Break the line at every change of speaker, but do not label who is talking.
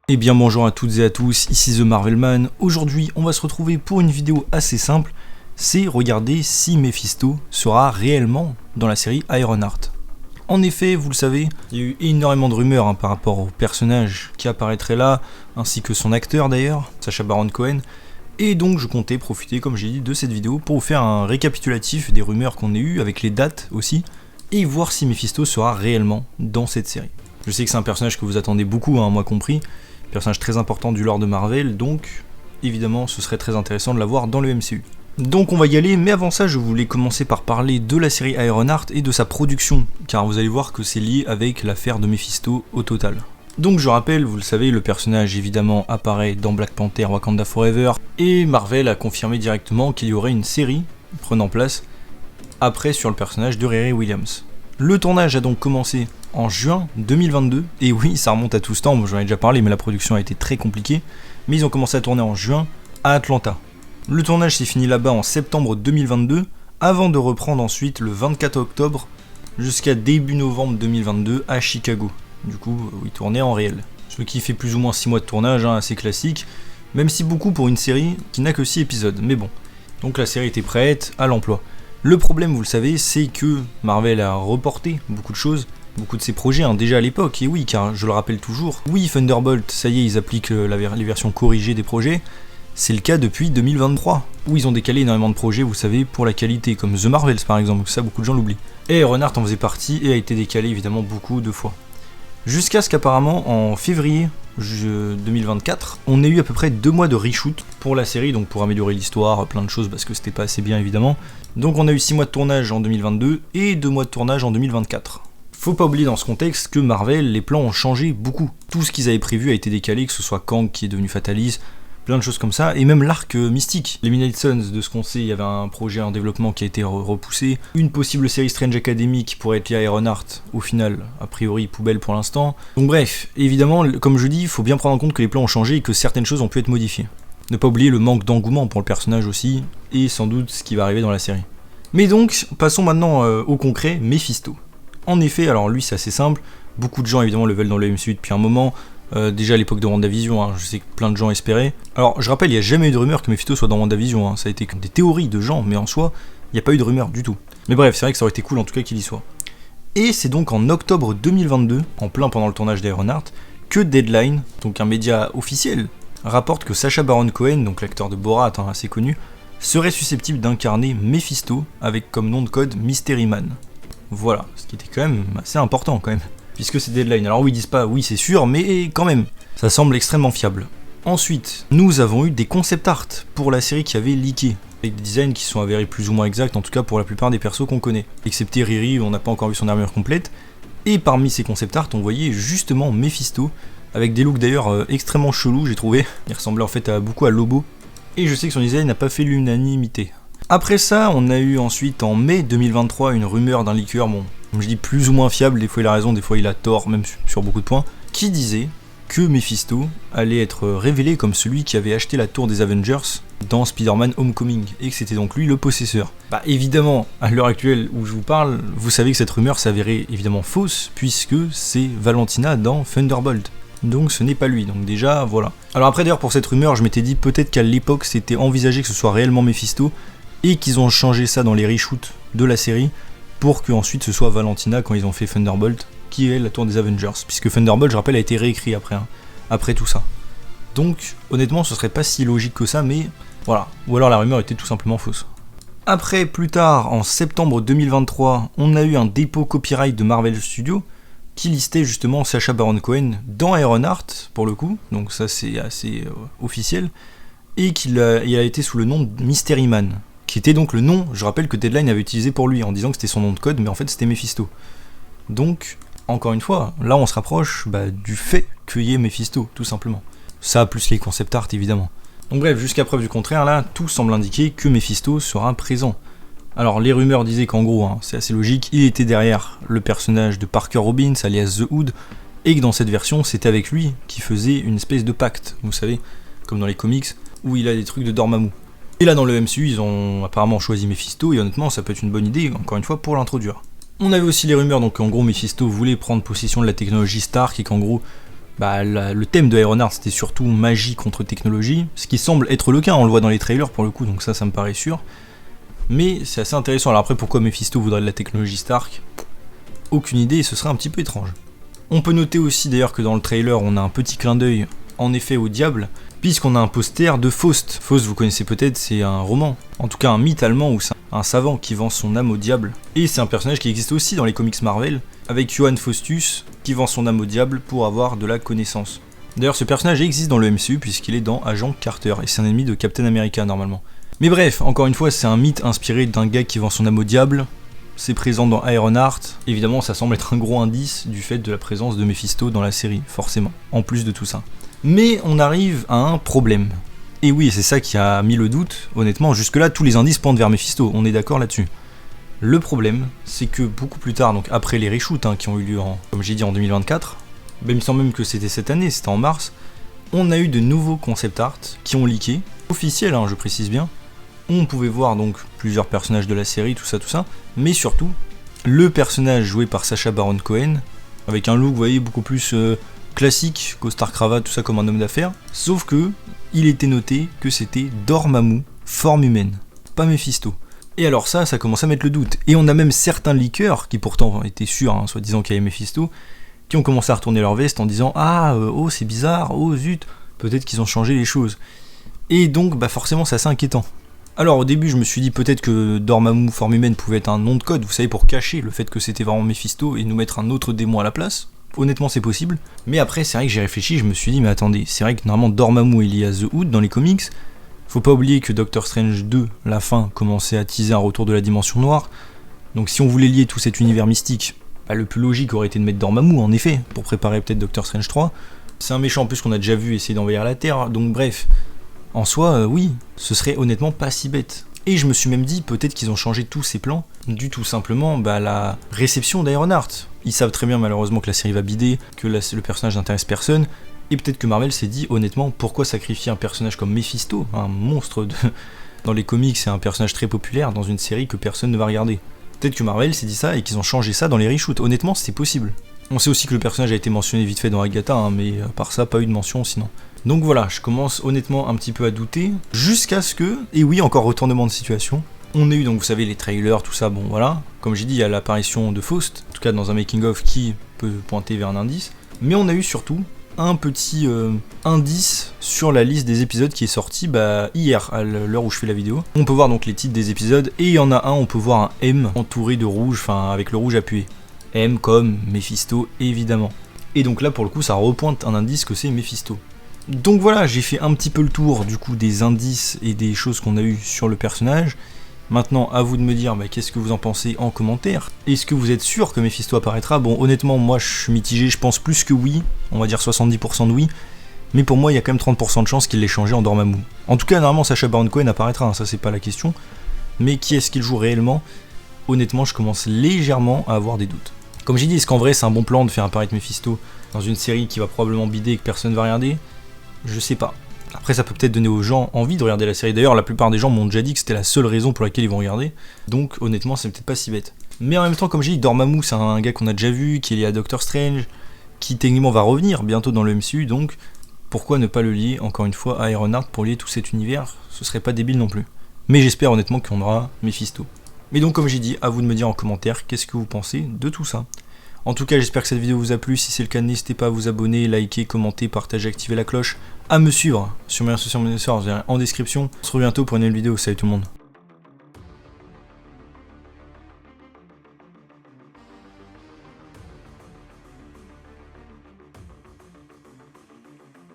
Eh bien bonjour à toutes et à tous, ici The Marvelman. Aujourd'hui on va se retrouver pour une vidéo assez simple, c'est regarder si Mephisto sera réellement dans la série Ironheart. En effet, vous le savez, il y a eu énormément de rumeurs par rapport au personnage qui apparaîtrait là, ainsi que son acteur d'ailleurs, Sacha Baron Cohen, et donc je comptais profiter, comme j'ai dit, de cette vidéo pour vous faire un récapitulatif des rumeurs qu'on a eues, avec les dates aussi, et voir si Mephisto sera réellement dans cette série. Je sais que c'est un personnage que vous attendez beaucoup, moi compris, personnage très important du lore de Marvel, donc évidemment ce serait très intéressant de l'avoir dans le MCU. Donc on va y aller, mais avant ça je voulais commencer par parler de la série Ironheart et de sa production, car vous allez voir que c'est lié avec l'affaire de Mephisto au total. Donc je rappelle, vous le savez, le personnage évidemment apparaît dans Black Panther Wakanda Forever, et Marvel a confirmé directement qu'il y aurait une série prenant place après sur le personnage de Riri Williams. Le tournage a donc commencé en juin 2022, et oui, ça remonte à tout ce temps, j'en ai déjà parlé, mais la production a été très compliquée, mais ils ont commencé à tourner en juin à Atlanta. Le tournage s'est fini là-bas en septembre 2022, avant de reprendre ensuite le 24 octobre jusqu'à début novembre 2022 à Chicago, du coup, où ils tournaient en réel. Ce qui fait plus ou moins 6 mois de tournage, assez classique, même si beaucoup pour une série qui n'a que 6 épisodes, mais bon. Donc la série était prête à l'emploi. Le problème, vous le savez, c'est que Marvel a reporté beaucoup de choses, beaucoup de ses projets, déjà à l'époque, et oui, car je le rappelle toujours, oui, Thunderbolt, ça y est, ils appliquent les versions corrigées des projets, c'est le cas depuis 2023, où ils ont décalé énormément de projets, vous savez, pour la qualité, comme The Marvels par exemple, ça beaucoup de gens l'oublient. Et Ironheart en faisait partie, et a été décalé évidemment beaucoup de fois. Jusqu'à ce qu'apparemment, en février 2024, on ait eu à peu près 2 mois de reshoot pour la série, donc pour améliorer l'histoire, plein de choses, parce que c'était pas assez bien évidemment. Donc on a eu 6 mois de tournage en 2022, et 2 mois de tournage en 2024. Faut pas oublier dans ce contexte que Marvel, les plans ont changé beaucoup. Tout ce qu'ils avaient prévu a été décalé, que ce soit Kang qui est devenu Fatalis, plein de choses comme ça, et même l'arc mystique. Les Midnight Suns, de ce qu'on sait, il y avait un projet en développement qui a été repoussé, une possible série Strange Academy qui pourrait être liée à Ironheart, au final, a priori poubelle pour l'instant. Donc bref, évidemment, comme je dis, il faut bien prendre en compte que les plans ont changé et que certaines choses ont pu être modifiées. Ne pas oublier le manque d'engouement pour le personnage aussi, et sans doute ce qui va arriver dans la série. Mais donc, passons maintenant au concret, Mephisto. En effet, alors lui c'est assez simple, beaucoup de gens évidemment le veulent dans le MCU depuis un moment, déjà à l'époque de WandaVision, je sais que plein de gens espéraient. Alors je rappelle, il n'y a jamais eu de rumeur que Mephisto soit dans WandaVision, ça a été des théories de gens, mais en soi, il n'y a pas eu de rumeur du tout. Mais bref, c'est vrai que ça aurait été cool en tout cas qu'il y soit. Et c'est donc en octobre 2022, en plein pendant le tournage d'Ironheart, que Deadline, donc un média officiel, rapporte que Sacha Baron Cohen, donc l'acteur de Borat assez connu, serait susceptible d'incarner Mephisto avec comme nom de code Mystery Man. Voilà, ce qui était quand même assez important quand même, puisque c'est Deadline. Alors oui, ils disent pas oui c'est sûr, mais quand même, ça semble extrêmement fiable. Ensuite, nous avons eu des concept art pour la série qui avait leaké, avec des designs qui sont avérés plus ou moins exacts, en tout cas pour la plupart des persos qu'on connaît. Excepté Riri, où on n'a pas encore vu son armure complète, et parmi ces concept art, on voyait justement Mephisto, avec des looks d'ailleurs extrêmement chelous, j'ai trouvé. Il ressemblait en fait beaucoup à Lobo, et je sais que son design n'a pas fait l'unanimité. Après ça, on a eu ensuite en mai 2023 une rumeur d'un leaker, bon, comme je dis plus ou moins fiable, des fois il a raison, des fois il a tort, même sur beaucoup de points, qui disait que Mephisto allait être révélé comme celui qui avait acheté la tour des Avengers dans Spider-Man Homecoming, et que c'était donc lui le possesseur. Bah évidemment, à l'heure actuelle où je vous parle, vous savez que cette rumeur s'avérait évidemment fausse, puisque c'est Valentina dans Thunderbolt. Donc ce n'est pas lui, donc déjà voilà. Alors après d'ailleurs pour cette rumeur, je m'étais dit peut-être qu'à l'époque c'était envisagé que ce soit réellement Mephisto, et qu'ils ont changé ça dans les reshoots de la série pour qu'ensuite ce soit Valentina quand ils ont fait Thunderbolt, qui est la tour des Avengers, puisque Thunderbolt, je rappelle, a été réécrit après tout ça. Donc honnêtement ce serait pas si logique que ça, mais voilà, ou alors la rumeur était tout simplement fausse. Après, plus tard, en septembre 2023, on a eu un dépôt copyright de Marvel Studios qui listait justement Sacha Baron Cohen dans Ironheart, pour le coup, donc ça c'est assez officiel, et il a été sous le nom de Mystery Man, qui était donc le nom, je rappelle que Deadline avait utilisé pour lui, en disant que c'était son nom de code, mais en fait c'était Mephisto. Donc, encore une fois, là on se rapproche du fait qu'il y ait Mephisto, tout simplement. Ça, plus les concept art évidemment. Donc bref, jusqu'à preuve du contraire, là, tout semble indiquer que Mephisto sera présent. Alors les rumeurs disaient qu'en gros, c'est assez logique, il était derrière le personnage de Parker Robbins, alias The Hood, et que dans cette version, c'était avec lui qui faisait une espèce de pacte, vous savez, comme dans les comics, où il a des trucs de Dormammu. Et là dans le MCU, ils ont apparemment choisi Mephisto, et honnêtement ça peut être une bonne idée, encore une fois, pour l'introduire. On avait aussi les rumeurs, donc en gros Mephisto voulait prendre possession de la technologie Stark, et qu'en gros, le thème de Ironheart c'était surtout magie contre technologie, ce qui semble être le cas, on le voit dans les trailers pour le coup, donc ça me paraît sûr. Mais c'est assez intéressant. Alors après, pourquoi Mephisto voudrait de la technologie Stark? Aucune idée, et ce serait un petit peu étrange. On peut noter aussi d'ailleurs que dans le trailer, on a un petit clin d'œil en effet au diable, puisqu'on a un poster de Faust. Faust, vous connaissez peut-être, c'est un roman, en tout cas un mythe allemand où c'est un savant qui vend son âme au diable. Et c'est un personnage qui existe aussi dans les comics Marvel, avec Johann Faustus qui vend son âme au diable pour avoir de la connaissance. D'ailleurs, ce personnage existe dans le MCU puisqu'il est dans Agent Carter, et c'est un ennemi de Captain America normalement. Mais bref, encore une fois, c'est un mythe inspiré d'un gars qui vend son âme au diable. C'est présent dans Ironheart. Évidemment, ça semble être un gros indice du fait de la présence de Mephisto dans la série, forcément, en plus de tout ça. Mais on arrive à un problème. Et oui, c'est ça qui a mis le doute, honnêtement. Jusque-là, tous les indices pointent vers Mephisto, on est d'accord là-dessus. Le problème, c'est que beaucoup plus tard, donc après les reshoots qui ont eu lieu, comme j'ai dit, en 2024, il me semble même que c'était cette année, c'était en mars, on a eu de nouveaux concept art qui ont leaké, officiels, je précise bien. On pouvait voir donc plusieurs personnages de la série, tout ça, mais surtout le personnage joué par Sacha Baron Cohen, avec un look, vous voyez, beaucoup plus classique, costard cravate, tout ça comme un homme d'affaires, sauf que il était noté que c'était Dormammu, forme humaine, pas Mephisto. Et alors ça commence à mettre le doute, et on a même certains leakers, qui pourtant étaient sûrs, soi-disant qu'il y avait Mephisto, qui ont commencé à retourner leur veste en disant « Ah, oh c'est bizarre, oh zut, peut-être qu'ils ont changé les choses ». Et donc forcément c'est assez inquiétant. Alors au début je me suis dit peut-être que Dormammu forme humaine pouvait être un nom de code, vous savez, pour cacher le fait que c'était vraiment Mephisto et nous mettre un autre démon à la place. Honnêtement c'est possible. Mais après c'est vrai que j'ai réfléchi, je me suis dit mais attendez, c'est vrai que normalement Dormammu est lié à The Hood dans les comics. Faut pas oublier que Doctor Strange 2, la fin, commençait à teaser un retour de la dimension noire. Donc si on voulait lier tout cet univers mystique, le plus logique aurait été de mettre Dormammu en effet, pour préparer peut-être Doctor Strange 3. C'est un méchant en plus qu'on a déjà vu essayer d'envahir la Terre, donc bref. En soi, oui, ce serait honnêtement pas si bête. Et je me suis même dit, peut-être qu'ils ont changé tous ces plans, dû tout simplement la réception d'Ironheart. Ils savent très bien malheureusement que la série va bider, que le personnage n'intéresse personne, et peut-être que Marvel s'est dit, honnêtement, pourquoi sacrifier un personnage comme Mephisto, un monstre dans les comics, c'est un personnage très populaire, dans une série que personne ne va regarder. Peut-être que Marvel s'est dit ça et qu'ils ont changé ça dans les reshoots, honnêtement c'est possible. On sait aussi que le personnage a été mentionné vite fait dans Agatha, mais à part ça, pas eu de mention sinon. Donc voilà, je commence honnêtement un petit peu à douter, jusqu'à ce que, et oui, encore retournement de situation, on a eu donc vous savez les trailers, tout ça, bon voilà, comme j'ai dit, il y a l'apparition de Faust, en tout cas dans un making-of qui peut pointer vers un indice, mais on a eu surtout un petit indice sur la liste des épisodes qui est sorti hier, à l'heure où je fais la vidéo. On peut voir donc les titres des épisodes, et il y en a un, on peut voir un M entouré de rouge, enfin avec le rouge appuyé. M comme Mephisto, évidemment. Et donc là, pour le coup, ça repointe un indice que c'est Mephisto. Donc voilà, j'ai fait un petit peu le tour du coup des indices et des choses qu'on a eues sur le personnage. Maintenant, à vous de me dire qu'est-ce que vous en pensez en commentaire. Est-ce que vous êtes sûr que Mephisto apparaîtra? Bon, honnêtement, moi je suis mitigé, je pense plus que oui, on va dire 70% de oui. Mais pour moi, il y a quand même 30% de chance qu'il l'ait changé en Dormammu. En tout cas, normalement, Sacha Baron Cohen apparaîtra, ça c'est pas la question. Mais qui est-ce qu'il joue réellement? Honnêtement, je commence légèrement à avoir des doutes. Comme j'ai dit, est-ce qu'en vrai c'est un bon plan de faire apparaître Mephisto dans une série qui va probablement bider et que personne va regarder? Je sais pas. Après ça peut peut-être donner aux gens envie de regarder la série. D'ailleurs la plupart des gens m'ont déjà dit que c'était la seule raison pour laquelle ils vont regarder. Donc honnêtement c'est peut-être pas si bête. Mais en même temps comme j'ai dit, Dormammu c'est un gars qu'on a déjà vu, qui est lié à Doctor Strange, qui techniquement va revenir bientôt dans le MCU, donc pourquoi ne pas le lier encore une fois à Ironheart pour lier tout cet univers? Ce serait pas débile non plus. Mais j'espère honnêtement qu'on aura Mephisto. Mais donc comme j'ai dit, à vous de me dire en commentaire qu'est-ce que vous pensez de tout ça. En tout cas, j'espère que cette vidéo vous a plu. Si c'est le cas, n'hésitez pas à vous abonner, liker, commenter, partager, activer la cloche, à me suivre sur mes réseaux sociaux en description. On se retrouve bientôt pour une nouvelle vidéo. Salut tout le monde.